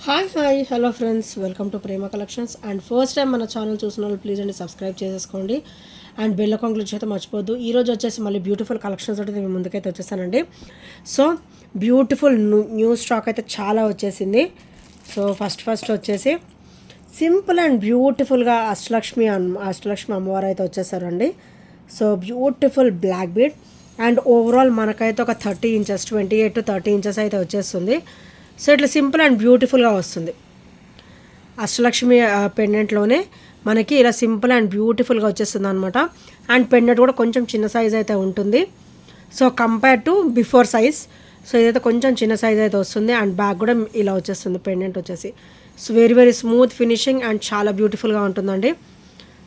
Hi hello friends, welcome to Prema collections. And first time మన channel చూసిన వాళ్ళు please అండి సబ్స్క్రైబ్ చేసేసుకోండి అండ్ బెల్ ఐకాన్ క్లిక్ చేస్తే మర్చిపోద్దు. ఈరోజు వచ్చేసి మళ్ళీ బ్యూటిఫుల్ కలెక్షన్స్ అయితే నేను ముందుకైతే వచ్చేసానండి. సో బ్యూటిఫుల్ న్యూ స్టాక్ అయితే చాలా వచ్చేసింది. సో ఫస్ట్ వచ్చేసి సింపుల్ అండ్ బ్యూటిఫుల్గా అష్టలక్ష్మి అమ్మవారు అయితే వచ్చేసారండి. So beautiful black bead and overall మనకైతే ఒక 30 ఇంచెస్ 28 to 30 ఇంచెస్ అయితే వచ్చేస్తుంది. సో ఇట్లా సింపుల్ అండ్ బ్యూటిఫుల్గా వస్తుంది. అష్టలక్ష్మి పెండెంట్లోనే మనకి ఇలా సింపుల్ అండ్ బ్యూటిఫుల్గా వచ్చేస్తుంది అనమాట. అండ్ పెండెంట్ కూడా కొంచెం చిన్న సైజ్ అయితే ఉంటుంది. So compare to before size, so ఇదైతే కొంచెం చిన్న సైజ్ అయితే వస్తుంది. అండ్ బ్యాక్ కూడా ఇలా వచ్చేస్తుంది పెండెంట్ వచ్చేసి. So very smooth finishing and చాలా బ్యూటిఫుల్గా ఉంటుందండి.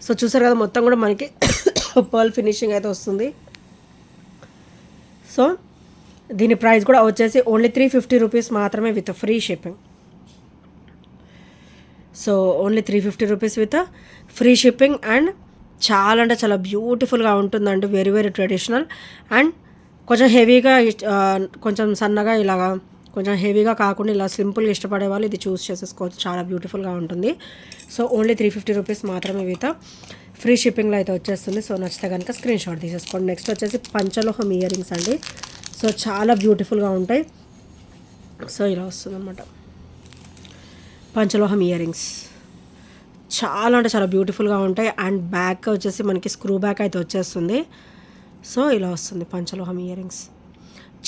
సో చూసారు కదా, మొత్తం కూడా మనకి పర్ల్ ఫినిషింగ్ అయితే వస్తుంది. సో దీని ప్రైస్ కూడా వచ్చేసి ఓన్లీ 350 రూపీస్ మాత్రమే with free shipping. So only 350 rupees with free shipping. And చాలా అంటే చాలా బ్యూటిఫుల్గా ఉంటుందండి. వెరీ ట్రెడిషనల్ అండ్ కొంచెం హెవీగా, కొంచెం సన్నగా ఇలాగా కొంచెం హెవీగా కాకుండా ఇలా సింపుల్గా ఇష్టపడే వాళ్ళు ఇది చూస్ చేసేసుకోవచ్చు. చాలా బ్యూటిఫుల్గా ఉంటుంది. సో ఓన్లీ 350 రూపీస్ మాత్రమే విత్ ఫ్రీ షిప్పింగ్లో అయితే వచ్చేస్తుంది. సో నచ్చితే కనుక స్క్రీన్ షాట్ తీసేసుకోండి. నెక్స్ట్ వచ్చేసి పంచలోహం ఇయర్ రింగ్స్ అండి. సో చాలా బ్యూటిఫుల్గా ఉంటాయి. సో ఇలా వస్తుంది అన్నమాట. పంచలోహం ఇయర్ రింగ్స్ చాలా అంటే చాలా బ్యూటిఫుల్గా ఉంటాయి. అండ్ బ్యాక్ వచ్చేసి మనకి స్క్రూ బ్యాక్ అయితే వచ్చేస్తుంది. సో ఇలా వస్తుంది పంచలోహం ఇయర్ రింగ్స్.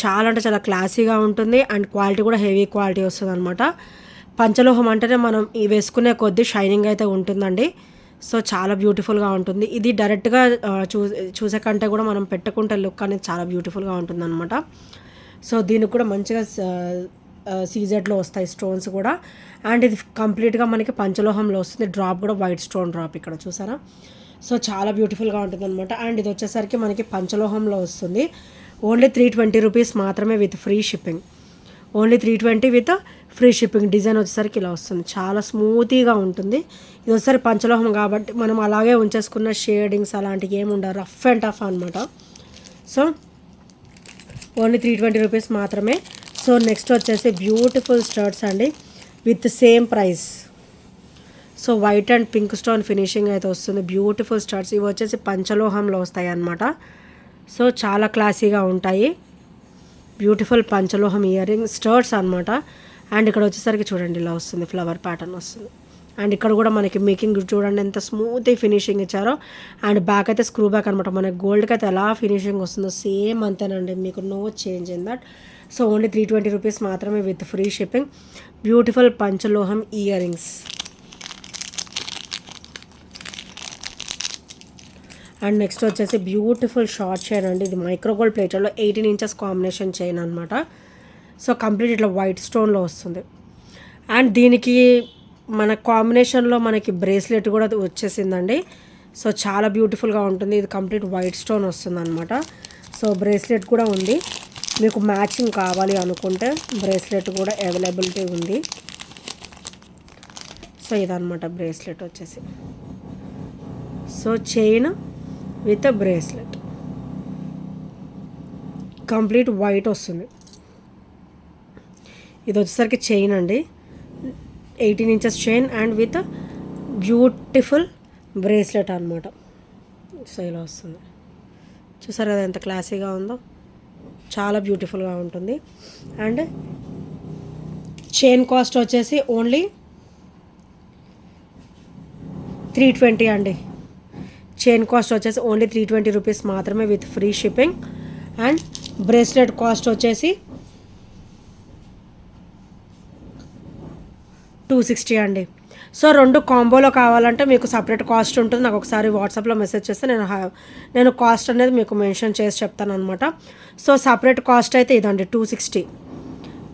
చాలా అంటే చాలా క్లాసీగా ఉంటుంది. అండ్ క్వాలిటీ కూడా హెవీ క్వాలిటీ వస్తుంది అనమాట. పంచలోహం అంటేనే మనం ఈ వేసుకునే కొద్దీ షైనింగ్ అయితే ఉంటుందండి. సో చాలా బ్యూటిఫుల్గా ఉంటుంది. ఇది డైరెక్ట్గా చూసే కంటే కూడా మనం పెట్టుకుంటే లుక్ అనేది చాలా బ్యూటిఫుల్గా ఉంటుంది అనమాట. సో దీనికి కూడా మంచిగా సీజెడ్లో వస్తాయి స్టోన్స్ కూడా. అండ్ ఇది కంప్లీట్గా మనకి పంచలోహంలో వస్తుంది. డ్రాప్ కూడా వైట్ స్టోన్ డ్రాప్ ఇక్కడ చూసారా. సో చాలా బ్యూటిఫుల్గా ఉంటుంది అనమాట. అండ్ ఇది వచ్చేసరికి మనకి పంచలోహంలో వస్తుంది. ఓన్లీ 320 రూపీస్ మాత్రమే with free shipping. Only 320 with free shipping. Design వచ్చేసరికి ఇలా వస్తుంది. చాలా స్మూతీగా ఉంటుంది. ఇది వచ్చేసరి పంచలోహం కాబట్టి మనం అలాగే ఉంచేసుకున్న షేడింగ్స్ అలాంటివి ఏమి ఉండవు, రఫ్ అండ్ టఫ్ అనమాట. సో ఓన్లీ 320 రూపీస్ మాత్రమే. సో నెక్స్ట్ వచ్చేసి బ్యూటిఫుల్ స్టర్ట్స్ అండి with same price. So white and pink stone finishing అయితే వస్తుంది. బ్యూటిఫుల్ స్టర్ట్స్. ఇవి వచ్చేసి పంచలోహంలో వస్తాయి అన్నమాట. సో చాలా క్లాసీగా ఉంటాయి. బ్యూటిఫుల్ పంచలోహం ఇయర్ రింగ్ స్టర్ట్స్ అనమాట. అండ్ ఇక్కడ వచ్చేసరికి చూడండి ఇలా వస్తుంది, ఫ్లవర్ ప్యాటర్న్ వస్తుంది. అండ్ ఇక్కడ కూడా మనకి మేకింగ్ చూడండి ఎంత స్మూత్ ఫినిషింగ్ ఇచ్చారో. అండ్ బ్యాక్ అయితే స్క్రూ బ్యాక్ అనమాట. మనకి గోల్డ్కి అయితే ఎలా ఫినిషింగ్ వస్తుందో సేమ్ అంతేనండి, మీకు no change in that. So only 320 rupees మాత్రమే విత్ ఫ్రీ షిప్పింగ్. బ్యూటిఫుల్ పంచలోహం ఇయర్ రింగ్స్. అండ్ నెక్స్ట్ వచ్చేసి బ్యూటిఫుల్ షార్ట్ చైన్ అండి. ఇది మైక్రోగోల్డ్ ప్లేటర్లో 18 ఇంచెస్ కాంబినేషన్ చైన్ అనమాట. సో కంప్లీట్ ఇట్లా వైట్ స్టోన్లో వస్తుంది. అండ్ దీనికి మన కాంబినేషన్లో మనకి బ్రేస్లెట్ కూడా వచ్చేసిందండి. సో చాలా బ్యూటిఫుల్గా ఉంటుంది. ఇది కంప్లీట్ వైట్ స్టోన్ వస్తుంది అనమాట. సో బ్రేస్లెట్ కూడా ఉంది. మీకు మ్యాచింగ్ కావాలి అనుకుంటే బ్రేస్లెట్ కూడా అవైలబిలిటీ ఉంది. సో ఇదనమాట బ్రేస్లెట్ వచ్చేసి. So chain with bracelet complete white వస్తుంది. ఇది వచ్చేసరికి చైన్ అండి, 18 inches chain and with beautiful bracelet అనమాట. సో ఇలా వస్తుంది. చూసారు కదా ఎంత క్లాసీగా ఉందో, చాలా బ్యూటిఫుల్గా ఉంటుంది. అండ్ చైన్ కాస్ట్ వచ్చేసి ఓన్లీ 320 అండి. చైన్ కాస్ట్ వచ్చేసి ఓన్లీ 320 రూపీస్ మాత్రమే with free shipping. And bracelet cost వచ్చేసి 260 అండి. సో రెండు కాంబోలో కావాలంటే మీకు సపరేట్ కాస్ట్ ఉంటుంది. నాకు ఒకసారి వాట్సాప్లో మెసేజ్ చేస్తే నేను కాస్ట్ అనేది మీకు మెన్షన్ చేసి చెప్తాను అనమాట. సో సపరేట్ కాస్ట్ అయితే ఇదండి 260.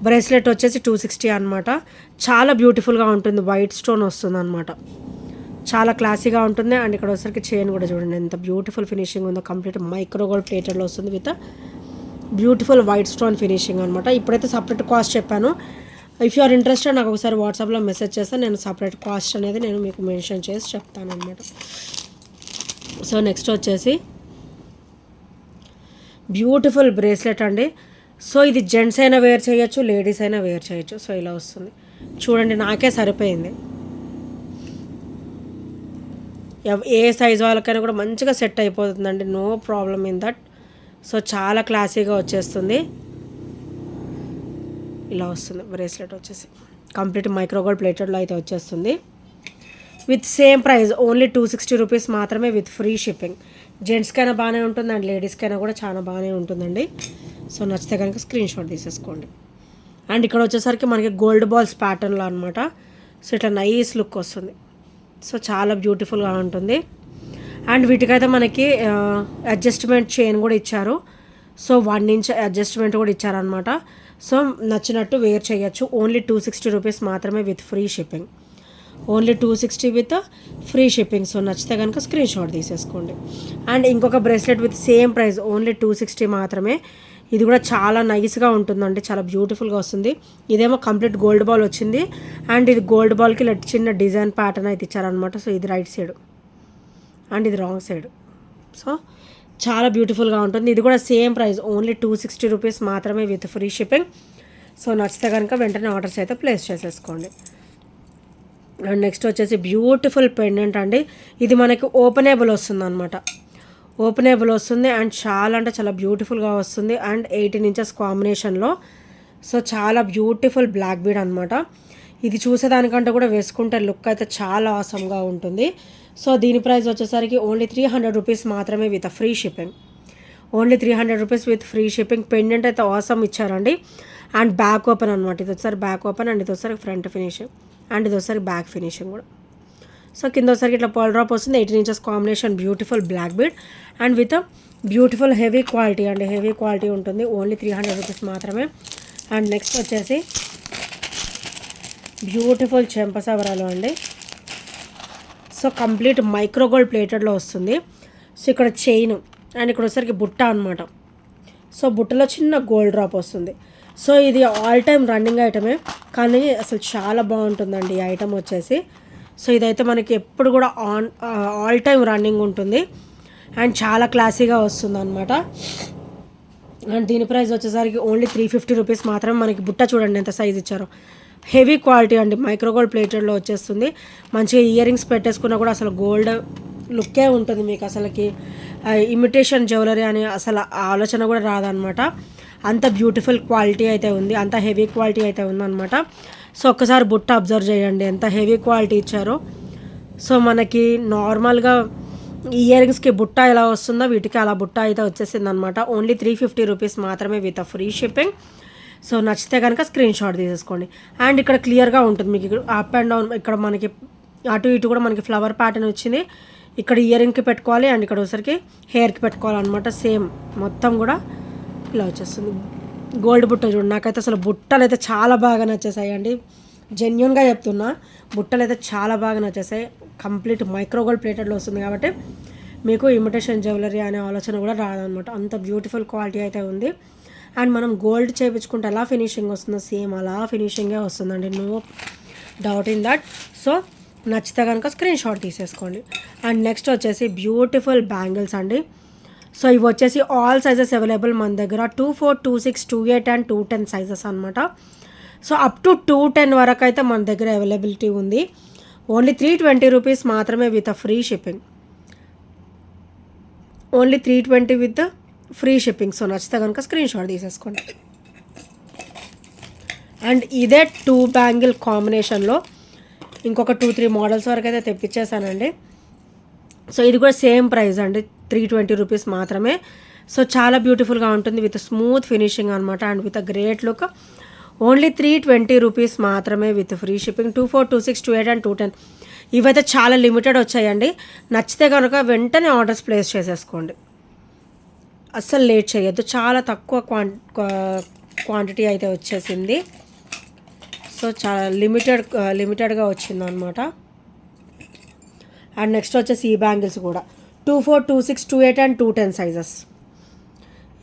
బ్రేస్లెట్ వచ్చేసి 260 అనమాట. చాలా బ్యూటిఫుల్గా ఉంటుంది. వైట్ స్టోన్ వస్తుంది అనమాట. చాలా క్లాసీగా ఉంటుంది. అండ్ ఇక్కడ వచ్చేసరికి చైన్ కూడా చూడండి ఎంత బ్యూటిఫుల్ ఫినిషింగ్ ఉందో. కంప్లీట్ మైక్రోగోల్డ్ ప్లేటర్లో వస్తుంది with beautiful white stone finishing అనమాట. ఇప్పుడైతే సపరేట్ కాస్ట్ చెప్పాను. ఇఫ్ యు ఆర్ ఇంట్రెస్టెడ్ నాకు ఒకసారి వాట్సాప్లో మెసేజ్ చేస్తే నేను సపరేట్ కాస్ట్ అనేది నేను మీకు మెన్షన్ చేసి చెప్తాను అనమాట. సో నెక్స్ట్ వచ్చేసి బ్యూటిఫుల్ బ్రేస్లెట్ అండి. సో ఇది జెంట్స్ అయినా వేర్ చేయొచ్చు, లేడీస్ అయినా వేర్ చేయొచ్చు. సో ఇలా వస్తుంది చూడండి, నాకే సరిపోయింది. ఏ సైజ్ వాళ్ళకైనా కూడా మంచిగా సెట్ అయిపోతుందండి, no problem in that. So చాలా క్లాసీగా వచ్చేస్తుంది. ఇలా వస్తుంది బ్రేస్లెట్ వచ్చేసి కంప్లీట్ మైక్రోగోల్డ్ ప్లేటెడ్లో అయితే వచ్చేస్తుంది. With same price only 260 rupees మాత్రమే విత్ ఫ్రీ షిప్పింగ్. జెంట్స్కైనా బాగానే ఉంటుంది అండ్ లేడీస్కైనా కూడా చాలా బాగానే ఉంటుందండి. సో నచ్చితే కనుక స్క్రీన్ షాట్ తీసేసుకోండి. అండ్ ఇక్కడ వచ్చేసరికి మనకి గోల్డ్ బాల్స్ ప్యాటర్న్లో అనమాట. సో ఇట్లా నైస్ లుక్ వస్తుంది. సో చాలా బ్యూటిఫుల్గా ఉంటుంది. అండ్ వీటికైతే మనకి అడ్జస్ట్మెంట్ చైన్ కూడా ఇచ్చారు. సో 1 ఇంచ్ అడ్జస్ట్మెంట్ కూడా ఇచ్చారనమాట. సో నచ్చినట్టు వేర్ చేయొచ్చు. ఓన్లీ 260 రూపీస్ మాత్రమే with free shipping. Only 260 with free shipping. So నచ్చితే కనుక స్క్రీన్ షాట్ తీసేసుకోండి. అండ్ ఇంకొక bracelet with same price only 260 మాత్రమే. ఇది కూడా చాలా నైస్గా ఉంటుందండి, చాలా బ్యూటిఫుల్గా వస్తుంది. ఇదేమో కంప్లీట్ గోల్డ్ బాల్ వచ్చింది. అండ్ ఇది గోల్డ్ బాల్కి చిన్న డిజైన్ ప్యాటర్న్ అయితే ఇచ్చారనమాట. సో ఇది రైట్ సైడ్ అండ్ ఇది రాంగ్ సైడ్. సో చాలా బ్యూటిఫుల్గా ఉంటుంది. ఇది కూడా సేమ్ ప్రైస్ ఓన్లీ 260 రూపీస్ మాత్రమే విత్ ఫ్రీ షిప్పింగ్. సో నచ్చితే కనుక వెంటనే ఆర్డర్స్ అయితే ప్లేస్ చేసేసుకోండి. అండ్ నెక్స్ట్ వచ్చేసి బ్యూటిఫుల్ పెండెంట్ అండి. ఇది మనకి ఓపెనేబుల్ వస్తుంది అనమాట. ఓపెనేబుల్ వస్తుంది అండ్ చాలా అంటే చాలా బ్యూటిఫుల్గా వస్తుంది. అండ్ 18 ఇంచెస్ కాంబినేషన్లో. సో చాలా బ్యూటిఫుల్ బ్లాక్ బీడ్ అనమాట. ఇది చూసేదానికంటే కూడా వేసుకుంటే లుక్ అయితే చాలా ఆసమ్గా ఉంటుంది. సో దీని ప్రైస్ వచ్చేసరికి ఓన్లీ 300 రూపీస్ మాత్రమే with free shipping. Only 300 rupees with free shipping. Pendant అయితే ఆసమ్ ఇచ్చారండి. అండ్ బ్యాక్ ఓపెన్ అనమాట. ఇది వచ్చేసరికి బ్యాక్ ఓపెన్ అండ్ ఇది వచ్చేసరికి ఫ్రంట్ ఫినిషింగ్ అండ్ ఇది వచ్చేసరికి బ్యాక్ ఫినిషింగ్ కూడా. సో కింద వచ్చేసరికి ఇట్లా పర్ల్ డ్రాప్ వస్తుంది. 18 inches combination beautiful black bead and with beautiful heavy quality అండి. హెవీ క్వాలిటీ ఉంటుంది. ఓన్లీ 300 రూపీస్ మాత్రమే. అండ్ నెక్స్ట్ వచ్చేసి బ్యూటిఫుల్ చెంపసవరాలు అండి. సో కంప్లీట్ మైక్రోగోల్డ్ ప్లేటెడ్లో వస్తుంది. సో ఇక్కడ చైన్ అండ్ ఇక్కడ వచ్చేసరికి బుట్ట అనమాట. సో బుట్టలో చిన్న గోల్డ్ డ్రాప్ వస్తుంది. సో ఇది ఆల్ టైమ్ రన్నింగ్ ఐటమే, కానీ అసలు చాలా బాగుంటుందండి ఈ ఐటమ్ వచ్చేసి. సో ఇదైతే మనకి ఎప్పుడు కూడా ఆల్ టైమ్ రన్నింగ్ ఉంటుంది అండ్ చాలా క్లాసీగా వస్తుంది అనమాట. అండ్ దీని ప్రైస్ వచ్చేసరికి ఓన్లీ 350 రూపీస్ మాత్రమే. మనకి బుట్ట చూడండి ఎంత సైజ్ ఇచ్చారో. హెవీ క్వాలిటీ అండి, మైక్రోగోల్డ్ ప్లేటెడ్లో వచ్చేస్తుంది. మంచిగా ఇయర్ రింగ్స్ పెట్టేసుకున్నా కూడా అసలు గోల్డ్ లుక్కే ఉంటుంది మీకు. అసలుకి ఇమిటేషన్ జ్యువెలరీ అని అసలు ఆలోచన కూడా రాదనమాట. అంత బ్యూటిఫుల్ క్వాలిటీ అయితే ఉంది, అంత హెవీ క్వాలిటీ అయితే ఉందన్నమాట. సో ఒక్కసారి బుట్ట అబ్జర్వ్ చేయండి ఎంత హెవీ క్వాలిటీ ఇచ్చారో. సో మనకి నార్మల్గా ఇయర్ రింగ్స్కి బుట్ట ఎలా వస్తుందో వీటికి అలా బుట్ట అయితే వచ్చేసింది అనమాట. ఓన్లీ 350 రూపీస్ మాత్రమే విత్ ఫ్రీ షిప్పింగ్. సో నచ్చితే కనుక స్క్రీన్ షాట్ తీసేసుకోండి. అండ్ ఇక్కడ క్లియర్గా ఉంటుంది మీకు. ఇక్కడ అప్ అండ్ డౌన్ ఇక్కడ మనకి అటు ఇటు కూడా మనకి ఫ్లవర్ ప్యాటర్న్ వచ్చింది. ఇక్కడ ఇయర్ రింగ్కి పెట్టుకోవాలి అండ్ ఇక్కడ వచ్చరికి హెయిర్కి పెట్టుకోవాలన్నమాట. సేమ్ మొత్తం కూడా ఇలా వచ్చేస్తుంది. గోల్డ్ బుట్ట చూడండి. నాకైతే అసలు బుట్టలు అయితే చాలా బాగా నచ్చేసాయి అండి, జెన్యున్గా చెప్తున్నా. బుట్టలు అయితే చాలా బాగా నచ్చేసాయి. కంప్లీట్ మైక్రోగోల్డ్ ప్లేటెడ్లో వస్తుంది కాబట్టి మీకు ఇమిటేషన్ జ్యువెలరీ అనే ఆలోచన కూడా రాదనమాట. అంత బ్యూటిఫుల్ క్వాలిటీ అయితే ఉంది. అండ్ మనం గోల్డ్ చేయించుకుంటే ఎలా ఫినిషింగ్ వస్తుందో సేమ్ అలా ఫినిషింగే వస్తుందండి, no doubt in that. So నచ్చితే కనుక స్క్రీన్ షాట్ తీసేసుకోండి. అండ్ నెక్స్ట్ వచ్చేసి బ్యూటిఫుల్ బ్యాంగిల్స్ అండి. సో ఇవి వచ్చేసి ఆల్ సైజెస్ అవైలబుల్ మన దగ్గర. 24, 26, 28 అండ్ 210 సైజెస్ అనమాట. సో అప్ టు 210 వరకు అయితే మన దగ్గర అవైలబిలిటీ ఉంది. ఓన్లీ 320 రూపీస్ మాత్రమే with free shipping. Only 320 with free shipping. So నచ్చితే కనుక స్క్రీన్ షాట్ తీసేసుకోండి. అండ్ ఇదే 2 బ్యాంగిల్ కాంబినేషన్లో ఇంకొక 2-3 మోడల్స్ వరకు అయితే తెప్పించేసానండి. సో ఇది కూడా సేమ్ ప్రైస్ అండి, 320 రూపీస్ మాత్రమే. సో చాలా బ్యూటిఫుల్గా ఉంటుంది విత్ స్మూత్ ఫినిషింగ్ అనమాట and with great look. Only 320 rupees మాత్రమే విత్ ఫ్రీ షిప్పింగ్. 24, 26, 28 అండ్ 210 ఇవైతే చాలా లిమిటెడ్ వచ్చాయండి. నచ్చితే కనుక వెంటనే ఆర్డర్స్ ప్లేస్ చేసేసుకోండి, అస్సలు లేట్ చేయొద్దు. చాలా తక్కువ క్వాంటిటీ అయితే వచ్చేసింది. సో చాలా లిమిటెడ్గా వచ్చిందనమాట. అండ్ నెక్స్ట్ వచ్చేసి ఈ బ్యాంగిల్స్ కూడా 24, 26, 28 అండ్ 210 సైజెస్.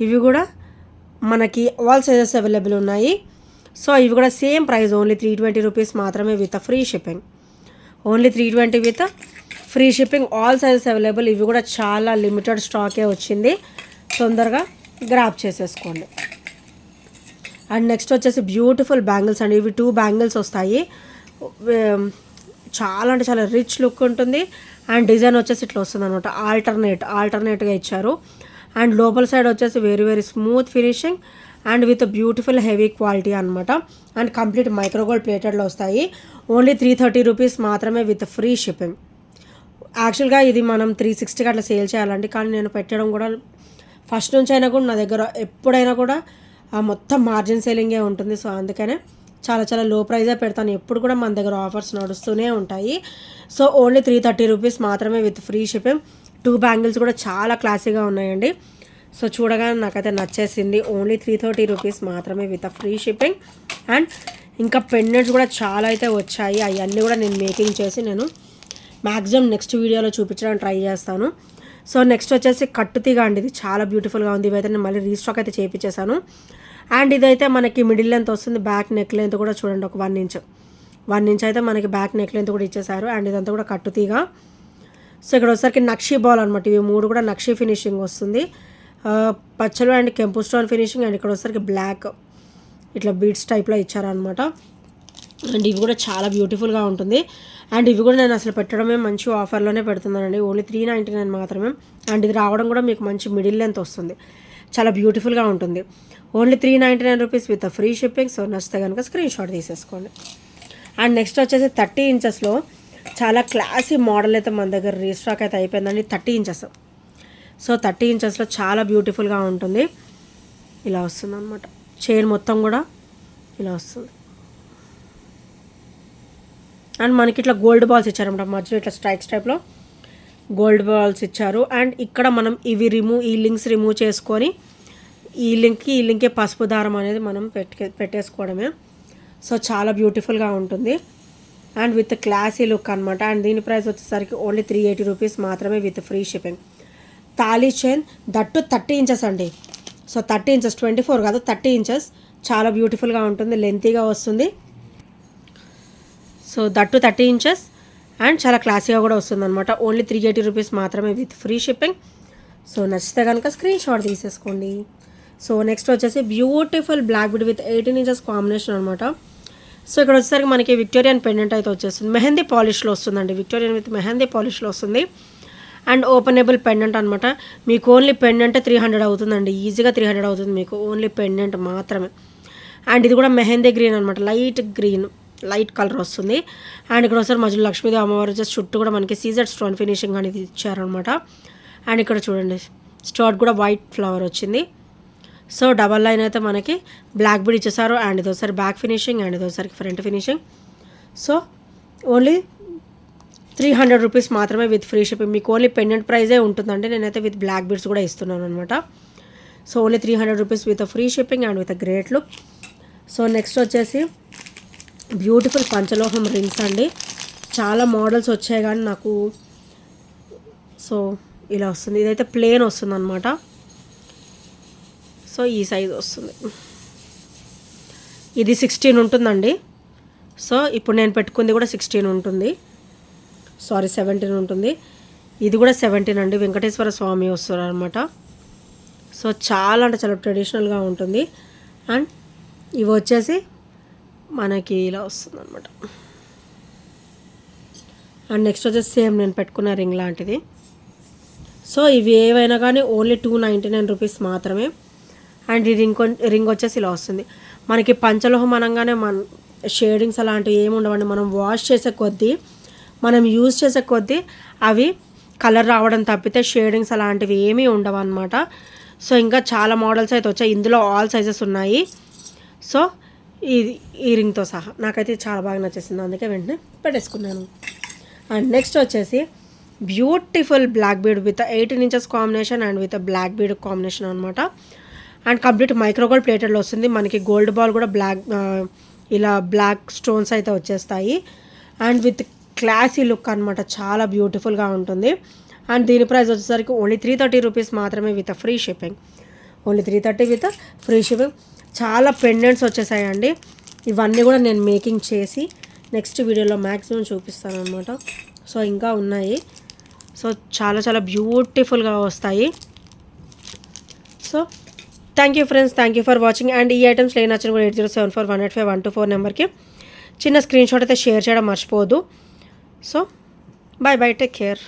ఇవి కూడా మనకి ఆల్ సైజెస్ అవైలబుల్ ఉన్నాయి. సో ఇవి కూడా సేమ్ ప్రైస్ ఓన్లీ 320 రూపీస్ మాత్రమే with free shipping. Only 320 with free shipping, all sizes available. ఇవి కూడా చాలా లిమిటెడ్ స్టాకే వచ్చింది, తొందరగా గ్రాప్ చేసేసుకోండి. అండ్ నెక్స్ట్ వచ్చేసి బ్యూటిఫుల్ బ్యాంగిల్స్ అండి. ఇవి 2 బ్యాంగిల్స్ వస్తాయి. చాలా అంటే చాలా రిచ్ లుక్ ఉంటుంది. అండ్ డిజైన్ వచ్చేసి ఇట్లా వస్తుంది అనమాట. ఆల్టర్నేట్గా ఇచ్చారు. అండ్ లోపల సైడ్ వచ్చేసి very very smooth finishing and with beautiful heavy quality అనమాట. అండ్ కంప్లీట్ మైక్రోగోల్డ్ ప్లేటెడ్లో వస్తాయి. ఓన్లీ 330 రూపీస్ మాత్రమే విత్ ఫ్రీ షిప్పింగ్. యాక్చువల్గా ఇది మనం 360కి అట్లా సేల్ చేయాలండి. కానీ నేను పెట్టడం కూడా ఫస్ట్ నుంచి అయినా కూడా నా దగ్గర ఎప్పుడైనా కూడా మొత్తం మార్జిన్ సేలింగే ఉంటుంది. సో అందుకనే చాలా చాలా లో ప్రైజే పెడతాను. ఎప్పుడు కూడా మన దగ్గర ఆఫర్స్ నడుస్తూనే ఉంటాయి. సో ఓన్లీ 330 రూపీస్ మాత్రమే విత్ ఫ్రీ షిప్పింగ్. 2 బ్యాంగిల్స్ కూడా చాలా క్లాసీగా ఉన్నాయండి. సో చూడగానే నాకైతే నచ్చేసింది. ఓన్లీ 330 రూపీస్ మాత్రమే విత్ ఫ్రీ షిప్పింగ్. అండ్ ఇంకా పెండెంట్స్ కూడా చాలా అయితే వచ్చాయి. అవన్నీ కూడా నేను మేకింగ్ చేసి నేను మ్యాక్సిమం నెక్స్ట్ వీడియోలో చూపించడానికి ట్రై చేస్తాను. సో నెక్స్ట్ వచ్చేసి కట్టుతీగ అండి. ఇది చాలా బ్యూటిఫుల్గా ఉంది. ఇవైతే నేను మళ్ళీ రీస్టాక్ అయితే చేయించేసాను. అండ్ ఇదైతే మనకి మిడిల్ లెంత్ వస్తుంది. బ్యాక్ నెక్ లెంత్ కూడా చూడండి ఒక 1 ఇంచ్ అయితే మనకి బ్యాక్ నెక్ లెంత్ కూడా ఇచ్చేసారు. అండ్ ఇదంతా కూడా కట్టుతీగ. సో ఇక్కడ వచ్చేసరికి నక్షీ బాల్ అనమాట. ఇవి 3 కూడా నక్షీ ఫినిషింగ్ వస్తుంది. పచ్చలు అండ్ కెంపు స్టోన్ ఫినిషింగ్. అండ్ ఇక్కడ వచ్చేసరికి బ్లాక్ ఇట్లా బీడ్స్ టైప్లో ఇచ్చారనమాట. అండ్ ఇవి కూడా చాలా బ్యూటిఫుల్గా ఉంటుంది. అండ్ ఇవి కూడా నేను అసలు పెట్టడమే మంచి ఆఫర్లోనే పెడుతున్నానండి. ఓన్లీ 399 మాత్రమే. అండ్ ఇది రావడం కూడా మీకు మంచి మిడిల్ లెంత్ వస్తుంది. చాలా బ్యూటిఫుల్గా ఉంటుంది. Only 399 rupees with free shipping. So నచ్చితే కనుక స్క్రీన్ షాట్ తీసేసుకోండి. అండ్ నెక్స్ట్ వచ్చేసి 30 ఇంచెస్లో చాలా క్లాసీ మోడల్ అయితే మన దగ్గర రీస్టాక్ అయితే అయిపోయిందండి. 30 ఇంచెస్. సో 30 ఇంచెస్లో చాలా బ్యూటిఫుల్గా ఉంటుంది. ఇలా వస్తుంది అనమాట. చైన్ మొత్తం కూడా ఇలా వస్తుంది. అండ్ మనకి ఇట్లా గోల్డ్ బాల్స్ ఇచ్చారనమాట. మధ్యలో ఇట్లా స్ట్రైక్స్ టైప్లో గోల్డ్ బాల్స్ ఇచ్చారు. అండ్ ఇక్కడ మనం ఈ లింక్స్ రిమూవ్ చేసుకొని ఈ లింక్కి పసుపు దారం అనేది మనం పెట్టేసుకోవడమే. సో చాలా బ్యూటిఫుల్గా ఉంటుంది. అండ్ విత్ క్లాసీ లుక్ అనమాట. అండ్ దీని ప్రైస్ వచ్చేసరికి ఓన్లీ 380 రూపీస్ మాత్రమే with free shipping. Thali chain that 30 inches అండి. సో 30 ఇంచెస్ 24 కాదు 30 ఇంచెస్. చాలా బ్యూటిఫుల్గా ఉంటుంది. లెంతీగా వస్తుంది. సో దట్టు 30 ఇంచెస్ అండ్ చాలా క్లాసీగా కూడా వస్తుంది అనమాట. ఓన్లీ 380 రూపీస్ మాత్రమే విత్ ఫ్రీ షిప్పింగ్. సో నచ్చితే కనుక స్క్రీన్ షాట్ తీసేసుకోండి. సో నెక్స్ట్ వచ్చేసి beautiful black bead with 18 inches combination అనమాట. సో ఇక్కడ వచ్చేసరికి మనకి విక్టోరియన్ పెండెంట్ అయితే వచ్చేస్తుంది. మెహందీ పాలిష్లో వస్తుందండి. విక్టోరియన్ విత్ మెహందీ పాలిష్లో వస్తుంది. అండ్ ఓపెనబుల్ పెండెంట్ అనమాట. మీకు ఓన్లీ పెండెంట్ 300 అవుతుందండి. ఈజీగా 300 అవుతుంది మీకు ఓన్లీ పెండెంట్ మాత్రమే. అండ్ ఇది కూడా మెహందీ గ్రీన్ అనమాట. లైట్ కలర్ వస్తుంది. అండ్ ఇక్కడ ఒకసారి మధ్యలో లక్ష్మీదేవి అమ్మవారు చుట్టూ కూడా మనకి సీజర్ స్టోన్ ఫినిషింగ్ అనేది ఇచ్చారనమాట. అండ్ ఇక్కడ చూడండి స్టార్ట్ కూడా వైట్ ఫ్లవర్ వచ్చింది. సో డబల్ లైన్ అయితే మనకి బ్లాక్ బీడ్ ఇచ్చేసారు. అండ్ ఇది ఒకసారి బ్యాక్ ఫినిషింగ్ అండ్ ఇది ఒకసారి front finishing. So only 300 rupees మాత్రమే విత్ ఫ్రీ షిప్పింగ్. మీకు ఓన్లీ పెండెంట్ ప్రైజే ఉంటుందండి. నేనైతే విత్ బ్లాక్ బీడ్స్ కూడా ఇస్తున్నాను అనమాట. So only 300 rupees with free shipping and with great look. So next వచ్చేసి బ్యూటిఫుల్ పంచలోహం రింగ్స్ అండి. చాలా మోడల్స్ వచ్చాయి కానీ నాకు సో ఇలా వస్తుంది. ఇదైతే ప్లేన్ వస్తుంది అనమాట. సో ఈ సైజ్ వస్తుంది. ఇది 16 ఉంటుందండి. సో ఇప్పుడు నేను పెట్టుకుంది కూడా 16 ఉంటుంది. 17 ఉంటుంది. ఇది కూడా 17 అండి. వెంకటేశ్వర స్వామి వస్తారు అనమాట. సో చాలా అంటే చాలా ట్రెడిషనల్గా ఉంటుంది. అండ్ ఇవి వచ్చేసి మనకి ఇలా వస్తుంది అనమాట. అండ్ నెక్స్ట్ వచ్చేసి సేమ్ నేను పెట్టుకున్న రింగ్ లాంటిది. సో ఇవి ఏవైనా కానీ ఓన్లీ 299 రూపీస్ మాత్రమే. అండ్ ఈ రింగ్ వచ్చేసి ఇలా వస్తుంది. మనకి పంచలోహం అనగానే షేడింగ్స్ అలాంటివి ఏమి ఉండవండి. మనం వాష్ చేసే కొద్దీ మనం యూజ్ చేసే కొద్దీ అవి కలర్ రావడం తప్పితే షేడింగ్స్ అలాంటివి ఏమీ ఉండవు అనమాట. సో ఇంకా చాలా మోడల్స్ అయితే వచ్చాయి. ఇందులో ఆల్ సైజెస్ ఉన్నాయి. సో ఈ రింగ్తో సహా నాకైతే చాలా బాగా నచ్చేసింది. అందుకే వెంటనే పెట్టేసుకున్నాను. అండ్ నెక్స్ట్ వచ్చేసి beautiful black bead with 18 inches combination and with black bead combination అనమాట. అండ్ కంప్లీట్ మైక్రోగోల్డ్ ప్లేటెడ్లో వస్తుంది. మనకి గోల్డ్ బాల్ కూడా ఇలా బ్లాక్ స్టోన్స్ అయితే వచ్చేస్తాయి. అండ్ విత్ క్లాసీ లుక్ అనమాట. చాలా బ్యూటిఫుల్గా ఉంటుంది. అండ్ దీని ప్రైస్ వచ్చేసరికి ఓన్లీ 330 రూపీస్ మాత్రమే with free shipping. Only 330 with free shipping. చాలా పెండెంట్స్ వచ్చేసాయండి. ఇవన్నీ కూడా నేను మేకింగ్ చేసి నెక్స్ట్ వీడియోలో మ్యాక్సిమం చూపిస్తాను అనమాట. సో ఇంకా ఉన్నాయి. సో చాలా చాలా బ్యూటిఫుల్గా వస్తాయి. So thank you friends, thank you for watching. And ఈ ఐటమ్స్ లేని నచ్చిన కూడా 8074185124 నెంబర్కి చిన్న స్క్రీన్ షాట్ అయితే షేర్ చేయడం మర్చిపోవద్దు. So bye bye, take care.